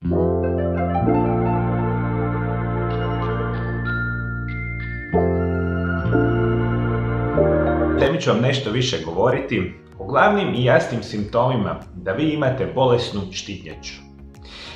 Temi ću vam nešto više govoriti o glavnim i jasnim simptomima da vi imate bolesnu štitnjaču.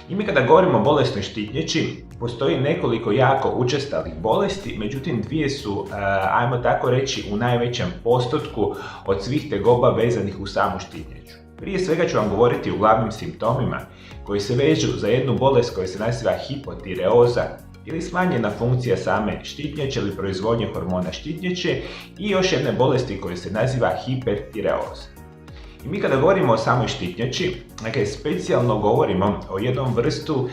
I mi kada govorimo o bolesnoj štitnjači, postoji nekoliko jako učestalih bolesti, međutim dvije su, ajmo tako reći, u najvećem postotku od svih tegoba vezanih u samu štitnjaču. Prije svega ću vam govoriti o glavnim simptomima koji se vežu za jednu bolest koja se naziva hipotireoza ili smanjena funkcija same štitnjače ili proizvodnje hormona štitnjače i još jedne bolesti koja se naziva hipertireoza. I mi kada govorimo o samoj štitnjači, specijalno govorimo o jednom vrstu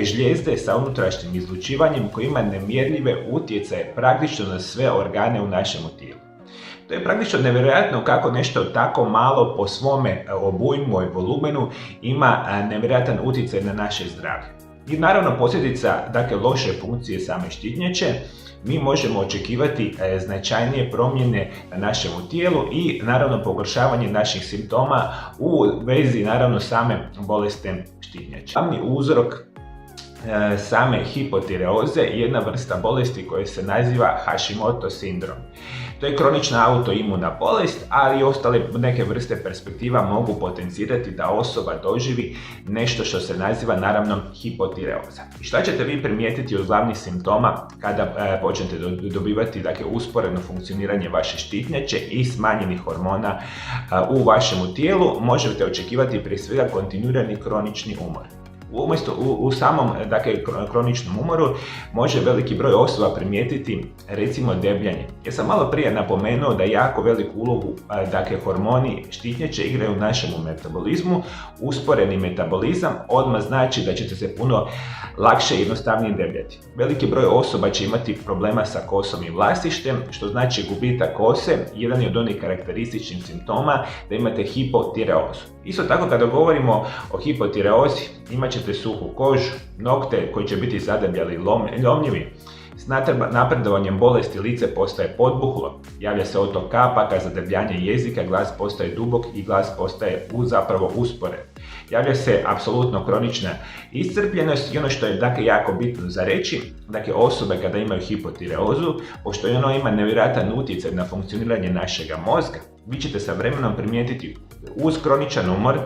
žlijezde sa unutrašnjim izlučivanjem koji ima nemjerljive utjecaje praktično na sve organe u našemu tijelu. To je praktično nevjerojatno kako nešto tako malo po svome obujmu i volumenu ima nevjerojatan utjecaj na naše zdravlje. I naravno posljedica loše funkcije same štitnjače, mi možemo očekivati značajnije promjene na našemu tijelu i naravno pogoršavanje naših simptoma u vezi naravno same bolesti štitnjače. Glavni uzrok same hipotireoze je jedna vrsta bolesti koja se naziva Hashimoto sindrom. To je kronična autoimuna bolest, ali i ostale neke vrste perspektiva mogu potencirati da osoba doživi nešto što se naziva naravno hipotireoza. I šta ćete vi primijetiti od glavnih simptoma kada počnete dobivati usporeno funkcioniranje vaše štitnjače i smanjenih hormona u vašemu tijelu? Možete očekivati prije svega kontinuirani kronični umor. U samom kroničnom umoru može veliki broj osoba primijetiti recimo debljanje. Ja sam malo prije napomenuo da jako veliku ulogu hormoni štitnjače igraju u našemu metabolizmu. Usporeni metabolizam odmah znači da ćete se puno lakše i jednostavnije debljati. Veliki broj osoba će imati problema sa kosom i vlasištem, što znači gubitak kose. Jedan je od onih karakterističnih simptoma da imate hipotireozu. Isto tako kada govorimo o hipotireozi, imat ćete suhu kožu, nokte koji će biti zadebljali i lomljivi. S napredovanjem bolesti lice postaje podbuhlo, javlja se otok kapaka, zadebljanje jezika, glas postaje dubok i glas postaje usporen. Javlja se apsolutno kronična iscrpljenost i ono što je jako bitno za reći, osobe kada imaju hipotireozu, pošto ono ima nevjerojatan utjecaj na funkcioniranje našega mozga, vi ćete sa vremenom primijetiti uz kroničan umor,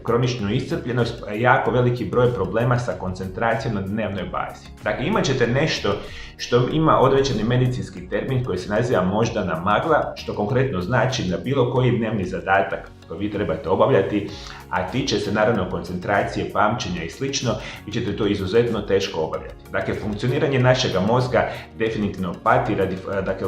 kroničnu iscrpljenost, jako veliki broj problema sa koncentracijom na dnevnoj bazi. Imat ćete nešto što ima određeni medicinski termin koji se naziva moždana magla, što konkretno znači da bilo koji dnevni zadatak koji vi trebate obavljati, a tiče se naravno koncentracije, pamćenja i slično, vi ćete to izuzetno teško obavljati. Funkcioniranje našega mozga definitivno pati radi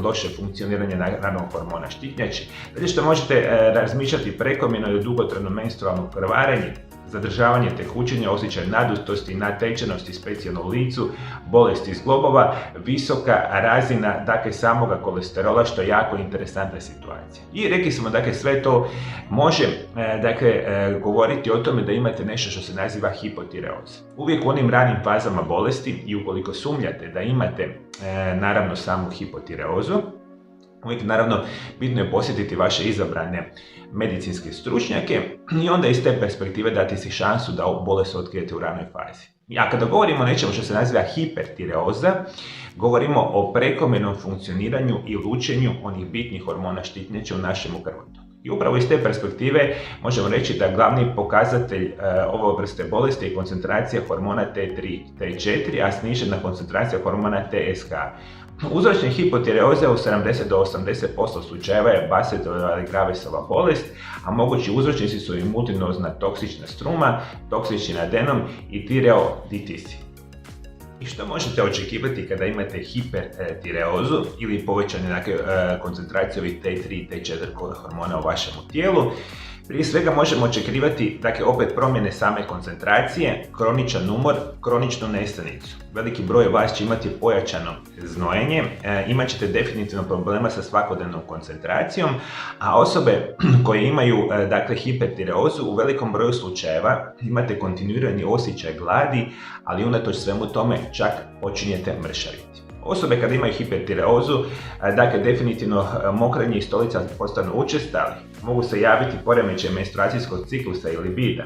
loše funkcioniranja naravno hormona štitnjače. Zato što možete razmišljati prekomjerno ili dugotrajno menstrualno krvarenje, zadržavanje tekućenja, osjećaj nadutosti i natečenosti, specijalno u licu, bolesti zglobova, visoka razina samoga kolesterola, što je jako interesantna situacija. I rekli smo sve to može govoriti o tome da imate nešto što se naziva hipotireoza. Uvijek u onim ranim fazama bolesti i ukoliko sumnjate da imate naravno samu hipotireozu, uvijek naravno bitno je posjetiti vaše izabrane medicinske stručnjake i onda iz te perspektive dati si šansu da bolest otkrijete u ranoj fazi. A kada govorimo o nečemu što se naziva hipertireoza, govorimo o prekomjernom funkcioniranju i lučenju onih bitnih hormona štitnjače u našem krvotoku. I upravo iz te perspektive možemo reći da glavni pokazatelj ove vrste bolesti je koncentracija hormona T3, T4, a snižena koncentracija hormona TSH. Uzročnik hipotireoze u 70 do 80% slučajeva je Basedova-Gravesova bolest, a mogući uzročnici su i multinozna toksična struma, toksični adenom i tireoiditisi. I što možete očekivati kada imate hipertireozu ili povećane koncentracije ovih T3 i T4 hormona u vašem tijelu? Prije svega možemo očekivati opet promjene same koncentracije, kroničan umor, kroničnu nesanicu. Veliki broj vas će imati pojačano znojenje, imat ćete definitivno problema sa svakodnevnom koncentracijom, a osobe koje imaju hipertireozu u velikom broju slučajeva imate kontinuirani osjećaj gladi, ali unatoč svemu tome čak počinjete mršaviti. Osobe kada imaju hipertireozu, definitivno mokrenje i stolica postanu učestali, mogu se javiti poremećaj menstruacijskog ciklusa i libida.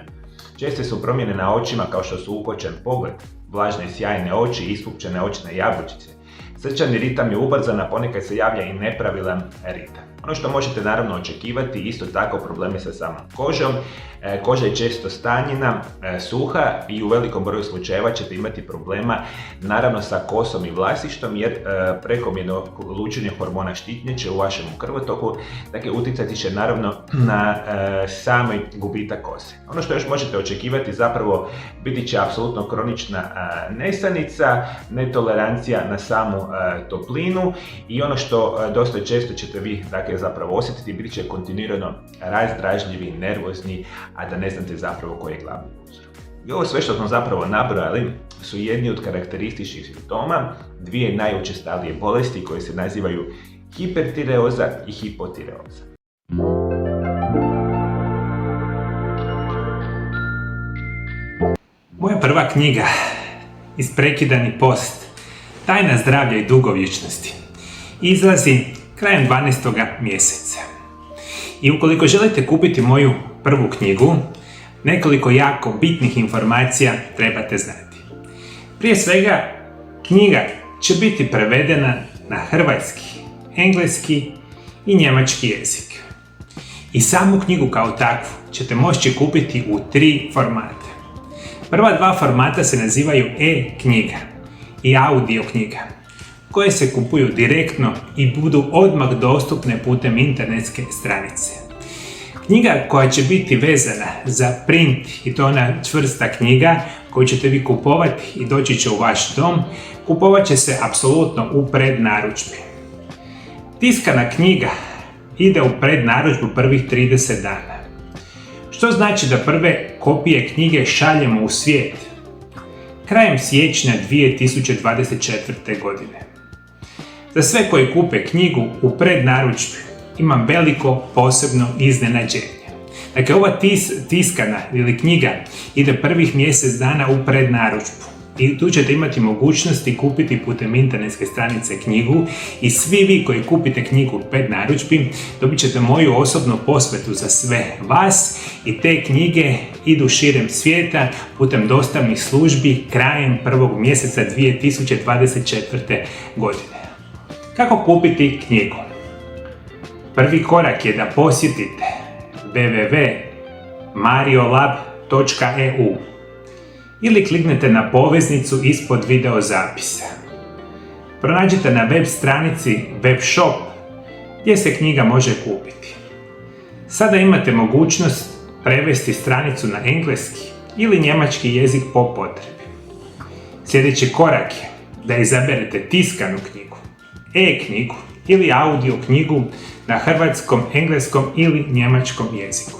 Česte su promjene na očima kao što su ukočen pogled, vlažne i sjajne oči, ispupčene očne jabučice. Srčani ritam je ubrzan, a ponekad se javlja i nepravilan ritam. Ono što možete naravno očekivati, isto tako problemi sa samom kožom. Koža je često stanjena, suha i u velikom broju slučajeva ćete imati problema naravno sa kosom i vlasištom jer prekomjerno lučenje hormona štitnjače u vašem krvotoku dakle, utjecati će naravno na sami gubitak kose. Ono što još možete očekivati zapravo biti će apsolutno kronična nesanica, netolerancija na samu toplinu i ono što dosta često ćete vi dakle, zapravo osjetiti, bit će kontinuirano razdražljivi, nervozni, a da ne znate zapravo koji je glavni uzrok. I ovo sve što smo zapravo nabrojali su jedni od karakterističnih simptoma dvije najučestalije bolesti koje se nazivaju hipertireoza i hipotireoza. Moja prva knjiga, Isprekidani post, tajna zdravlja i dugovječnosti, izlazi krajem 12. mjeseca. I ukoliko želite kupiti moju prvu knjigu, nekoliko jako bitnih informacija trebate znati. Prije svega, knjiga će biti prevedena na hrvatski, engleski i njemački jezik. I samu knjigu kao takvu ćete moći kupiti u 3 formata. Prva 2 formata se nazivaju e-knjiga i audio knjiga, koje se kupuju direktno i budu odmah dostupne putem internetske stranice. Knjiga koja će biti vezana za print, i to ona čvrsta knjiga koju ćete vi kupovati i doći će u vaš dom, kupovat će se apsolutno u prednarudžbi. Tiskana knjiga ide u prednarudžbu prvih 30 dana. Što znači da prve kopije knjige šaljemo u svijet krajem siječnja 2024. godine. Za sve koji kupe knjigu u prednarudžbi imam veliko posebno iznenađenje. Dakle, ova tiskana ili knjiga ide prvih mjesec dana u prednarudžbu i tu ćete imati mogućnosti kupiti putem internetske stranice knjigu i svi vi koji kupite knjigu u prednarudžbi dobit ćete moju osobnu posvetu za sve vas i te knjige idu širem svijeta putem dostavnih službi krajem 1. mjeseca 2024. godine. Kako kupiti knjigu? Prvi korak je da posjetite www.mariolab.eu ili kliknete na poveznicu ispod video zapisa. Pronađite na web stranici web shop gdje se knjiga može kupiti. Sada imate mogućnost prevesti stranicu na engleski ili njemački jezik po potrebi. Sljedeći korak je da izaberete tiskanu knjigu, e-knjigu ili audio knjigu na hrvatskom, engleskom ili njemačkom jeziku.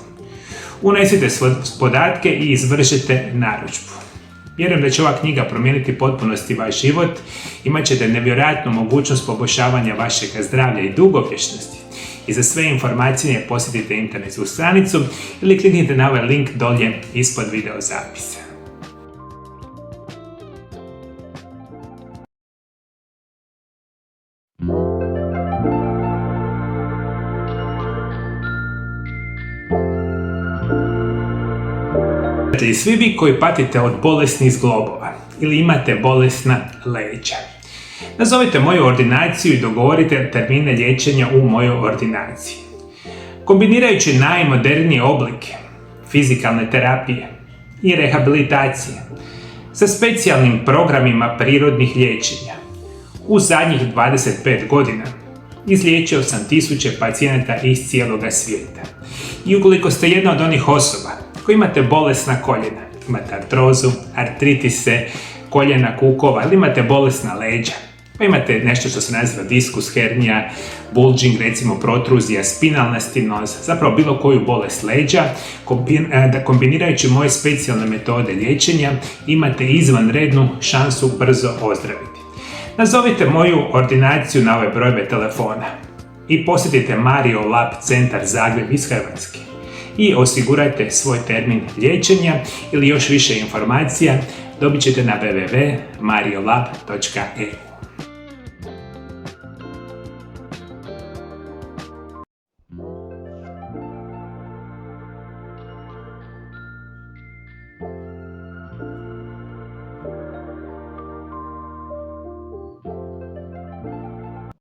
Unesite svoje podatke i izvršite narudžbu. Vjerujem da će ova knjiga promijeniti potpunosti vaš život, imat ćete nevjerojatnu mogućnost poboljšavanja vašeg zdravlja i dugovječnosti. I za sve informacije posjetite internetsku stranicu ili kliknite na ovaj link dolje ispod video zapisa. I svi vi koji patite od bolesnih zglobova ili imate bolesna leđa, nazovite moju ordinaciju i dogovorite termine liječenja u mojoj ordinaciji. Kombinirajući najmodernije oblike fizikalne terapije i rehabilitacije sa specijalnim programima prirodnih liječenja, u zadnjih 25 godina izliječio sam 1000 pacijenata iz cijeloga svijeta. I ukoliko ste jedna od onih osoba koji imate bolesna koljena, imate artrozu, artritise, koljena, kukova ili imate bolesna leđa, pa imate nešto što se naziva diskus hernija, bulging, recimo protruzija, spinalna stenoza, zapravo bilo koju bolest leđa, kombinirajući moje specijalne metode liječenja, imate izvanrednu šansu brzo ozdraviti. Nazovite moju ordinaciju na ove brojeve telefona i posjetite Mario Lab centar Zagreb iz Hrvatske i osigurajte svoj termin liječenja ili još više informacija dobit ćete na www.mariolab.eu.